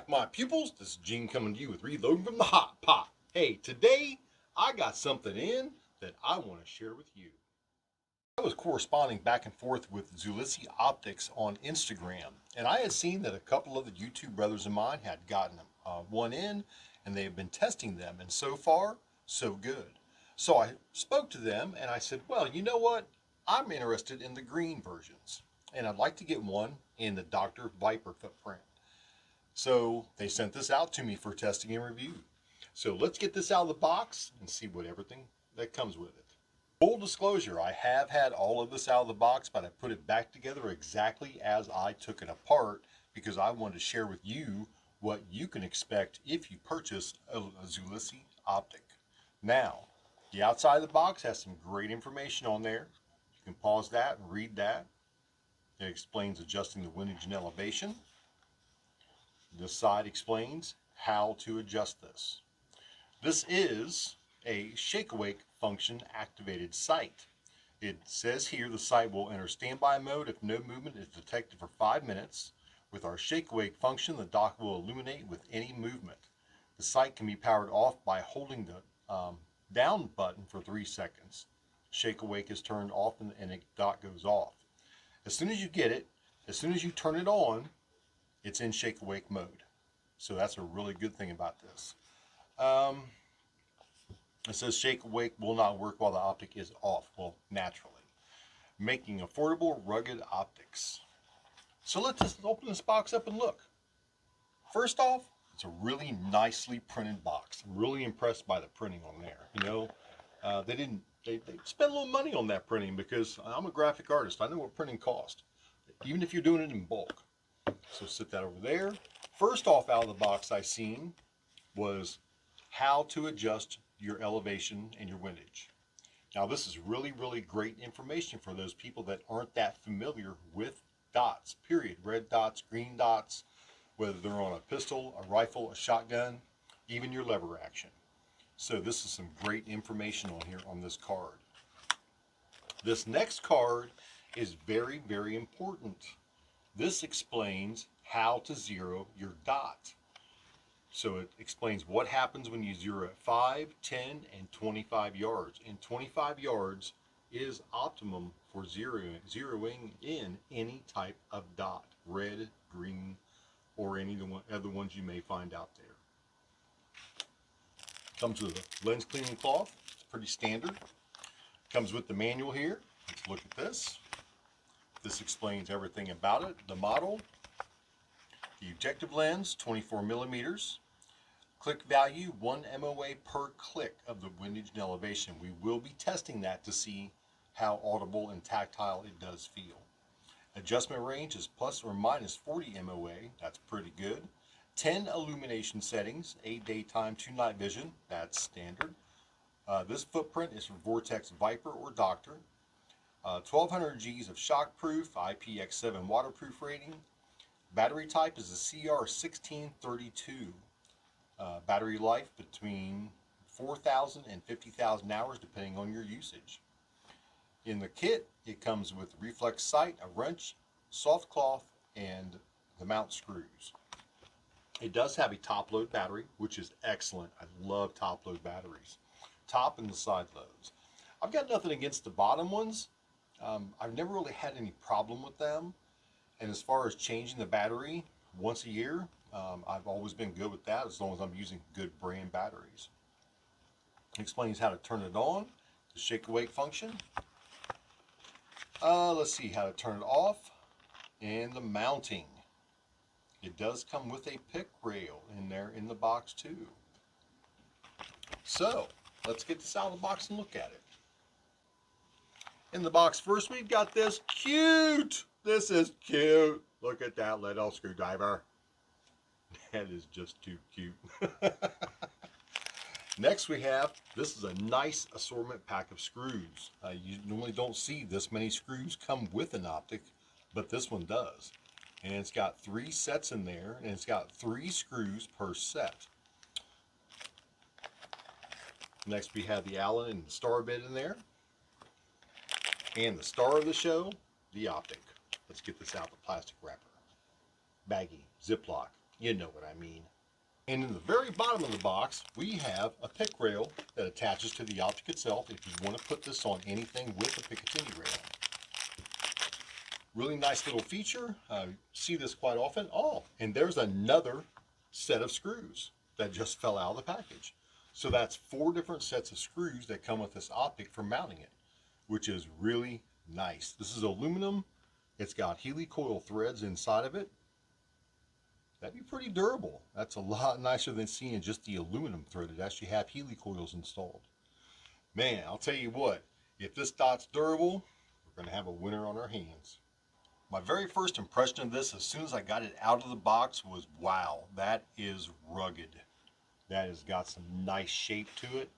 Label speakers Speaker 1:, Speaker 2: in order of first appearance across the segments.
Speaker 1: my pupils? This is Gene coming to you with Reloading from the Hot Pot. Hey, today I got something in that I want to share with you. I was corresponding back and forth with ZULISY Optics on Instagram, and I had seen that a couple of the YouTube brothers of mine had gotten one in, and they have been testing them, and so far, so good. So I spoke to them, and I said, well, you know what? I'm interested in the green versions, and I'd like to get one in the Dr. Viper footprint. So they sent this out to me for testing and review. So let's get this out of the box and see what everything that comes with it. Full disclosure, I have had all of this out of the box, but I put it back together exactly as I took it apart because I wanted to share with you what you can expect if you purchase a ZULISY Optic. Now, the outside of the box has some great information on there. You can pause that and read that. It explains adjusting the windage and elevation. This side explains how to adjust this. This is a shake awake function activated sight. It says here the sight will enter standby mode if no movement is detected for 5 minutes. With our shake awake function, the dock will illuminate with any movement. The sight can be powered off by holding the down button for 3 seconds. Shake awake is turned off and the dock goes off. As soon as you get it, as soon as you turn it on, it's in shake awake mode. So that's a really good thing about this. It says shake awake will not work while the optic is off. Well, naturally. Making affordable, rugged optics. So let's just open this box up and look. First off, it's a really nicely printed box. I'm really impressed by the printing on there. You know, they spent a little money on that printing because I'm a graphic artist. I know what printing costs, even if you're doing it in bulk. So sit that over there. First off out of the box I seen was how to adjust your elevation and your windage. Now this is really, really great information for those people that aren't that familiar with dots, period. Red dots, green dots, whether they're on a pistol, a rifle, a shotgun, even your lever action. So this is some great information on here on this card. This next card is very, very important. This explains how to zero your dot. So it explains what happens when you zero at 5, 10, and 25 yards. And 25 yards is optimum for zeroing in any type of dot, red, green, or any other ones you may find out there. Comes with a lens cleaning cloth. It's pretty standard. Comes with the manual here. Let's look at this. This explains everything about it. The model, the objective lens, 24 millimeters. Click value, 1 MOA per click of the windage and elevation. We will be testing that to see how audible and tactile it does feel. Adjustment range is plus or minus 40 MOA. That's pretty good. 10 illumination settings, 8 daytime, 2 night vision. That's standard. This footprint is for Vortex Viper or Doctor. 1200 Gs of shockproof, IPX7 waterproof rating. Battery type is a CR1632. Battery life between 4,000 and 50,000 hours depending on your usage. In the kit, it comes with reflex sight, a wrench, soft cloth, and the mount screws. It does have a top load battery, which is excellent. I love top load batteries. Top and the side loads. I've got nothing against the bottom ones. I've never really had any problem with them. And as far as changing the battery once a year, I've always been good with that as long as I'm using good brand batteries. It explains how to turn it on, the shake awake function. Let's see how to turn it off, and the mounting. It does come with a pick rail in there in the box too. So let's get this out of the box and look at it. In the box first, we've got this cute. This is cute. Look at that lead-off screwdriver. That is just too cute. Next we have, this is a nice assortment pack of screws. You normally don't see this many screws come with an optic, but this one does. And it's got 3 sets in there, and it's got 3 screws per set. Next we have the Allen and the star bit in there. And the star of the show, the optic. Let's get this out of the plastic wrapper. Baggy, Ziploc. You know what I mean. And in the very bottom of the box, we have a pick rail that attaches to the Optic itself if you want to put this on anything with a Picatinny rail. Really nice little feature. See this quite often. Oh, and there's another set of screws that just fell out of the package. So that's 4 different sets of screws that come with this Optic for mounting it, which is really nice. This is aluminum. It's got helicoil threads inside of it. That'd be pretty durable. That's a lot nicer than seeing just the aluminum thread. It actually have helicoils installed. Man, I'll tell you what, if this dot's durable, we're going to have a winner on our hands. My very first impression of this as soon as I got it out of the box was, wow, that is rugged. That has got some nice shape to it.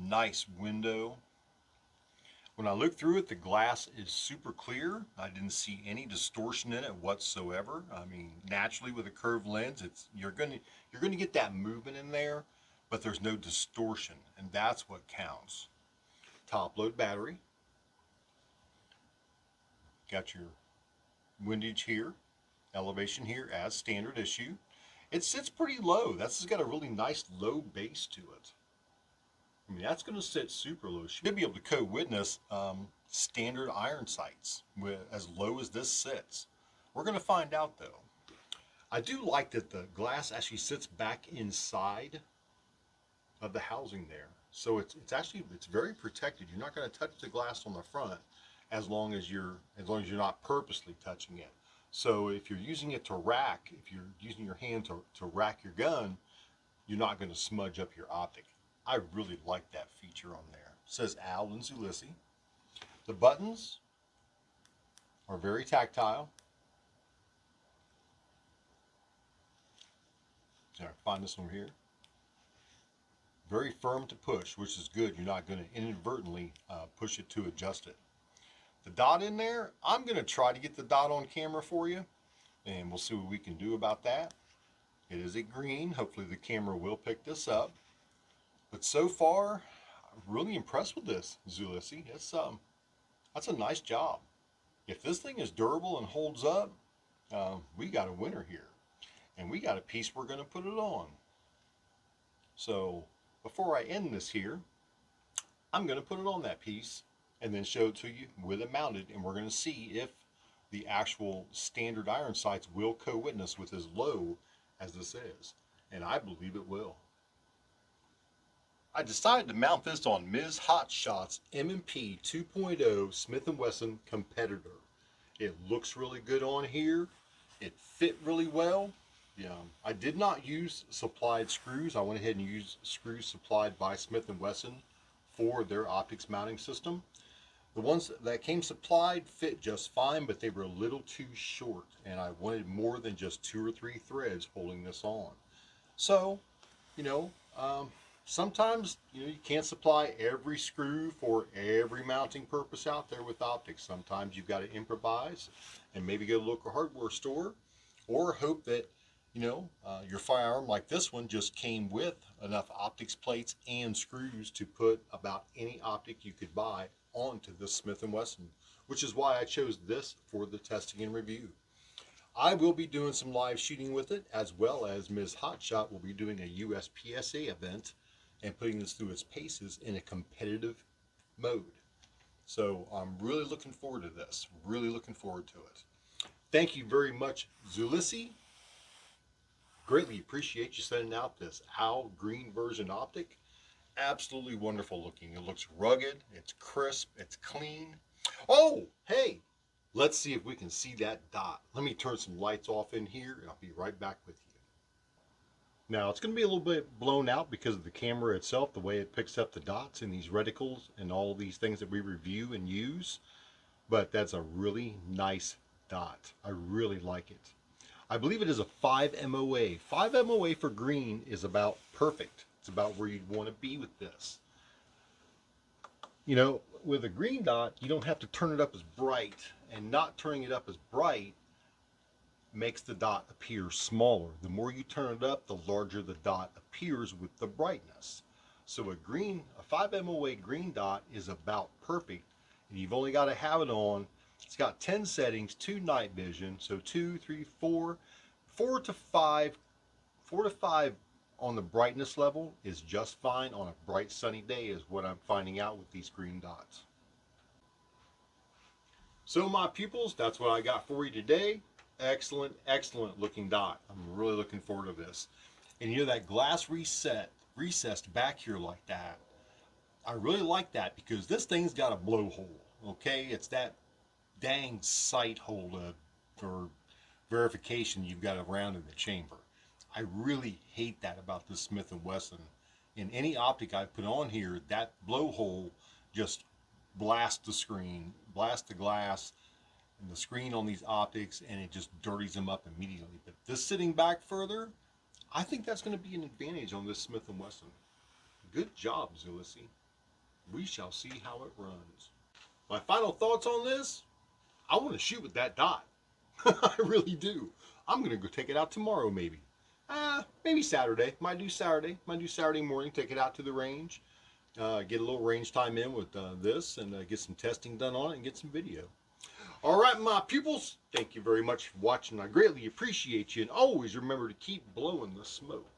Speaker 1: Nice window. When I look through it, the glass is super clear. I didn't see any distortion in it whatsoever. I mean, naturally with a curved lens, you're going to get that movement in there, but there's no distortion, and that's what counts. Top load battery. Got your windage here, elevation here as standard issue. It sits pretty low. That's got a really nice low base to it. I mean, that's going to sit super low. Should be able to co-witness standard iron sights with as low as this sits. We're going to find out though. I do like that the glass actually sits back inside of the housing there. So it's very protected. You're not going to touch the glass on the front as long as you're not purposely touching it. So if you're using it to rack, if you're using your hand to rack your gun, you're not going to smudge up your Optic. I really like that feature on there. It says Al and ZULISY. The buttons are very tactile. Can I find this one here? Very firm to push, which is good. You're not going to inadvertently push it to adjust it. The dot in there, I'm going to try to get the dot on camera for you, and we'll see what we can do about that. It is a green. Hopefully the camera will pick this up. But so far, I'm really impressed with this ZULISY. That's a nice job. If this thing is durable and holds up, we got a winner here. And we got a piece we're going to put it on. So before I end this here, I'm going to put it on that piece and then show it to you with it mounted, and we're going to see if the actual standard iron sights will co-witness with as low as this is. And I believe it will. I decided to mount this on Ms. Hot Shot's M&P 2.0 Smith & Wesson Competitor. It looks really good on here. It fit really well. Yeah, I did not use supplied screws. I went ahead and used screws supplied by Smith & Wesson for their optics mounting system. The ones that came supplied fit just fine, but they were a little too short, and I wanted more than just 2 or 3 threads holding this on. So, sometimes you can't supply every screw for every mounting purpose out there with optics. Sometimes you've got to improvise and maybe go to a local hardware store, or hope that your firearm like this one just came with enough optics plates and screws to put about any optic you could buy onto the Smith & Wesson, which is why I chose this for the testing and review. I will be doing some live shooting with it, as well as Ms. Hotshot will be doing a USPSA event and putting this through its paces in a competitive mode. So I'm really looking forward to this, really looking forward to it. Thank you very much, ZULISY. Greatly appreciate you sending out this Al Green version optic. Absolutely wonderful looking. It looks rugged, it's crisp, it's clean. Oh, hey, let's see if we can see that dot. Let me turn some lights off in here and I'll be right back with you. Now it's going to be a little bit blown out because of the camera itself, the way it picks up the dots in these reticles and all these things that we review and use. But that's a really nice dot. I really like it. I believe it is a 5 MOA. 5 MOA for green is about perfect. It's about where you'd want to be with this. With a green dot, you don't have to turn it up as bright, and not turning it up as bright makes the dot appear smaller. The more you turn it up, the larger the dot appears with the brightness. So a 5 MOA green dot is about perfect, and you've only got to have it on. It's got 10 settings, 2 night vision, so 2, 3, 4 4 to 5, 4 to 5 on the brightness level is just fine on a bright sunny day, is what I'm finding out with these green dots. So my pupils, that's what I got for you today. Excellent, excellent looking dot. I'm really looking forward to this. And you know that glass recessed back here like that, I really like that because this thing's got a blowhole. Okay, it's that dang sight hole for verification you've got around in the chamber. I really hate that about this Smith & Wesson. In any optic I put on here, that blowhole just blasts the screen, blasts the glass and the screen on these optics, and it just dirties them up immediately. But this sitting back further, I think that's going to be an advantage on this Smith & Wesson. Good job, ZULISY. We shall see how it runs. My final thoughts on this, I want to shoot with that dot. I really do. I'm going to go take it out tomorrow maybe. Maybe Saturday. Might do Saturday morning, take it out to the range. Get a little range time in with this and get some testing done on it and get some video. All right, my pupils, thank you very much for watching. I greatly appreciate you, and always remember to keep blowing the smoke.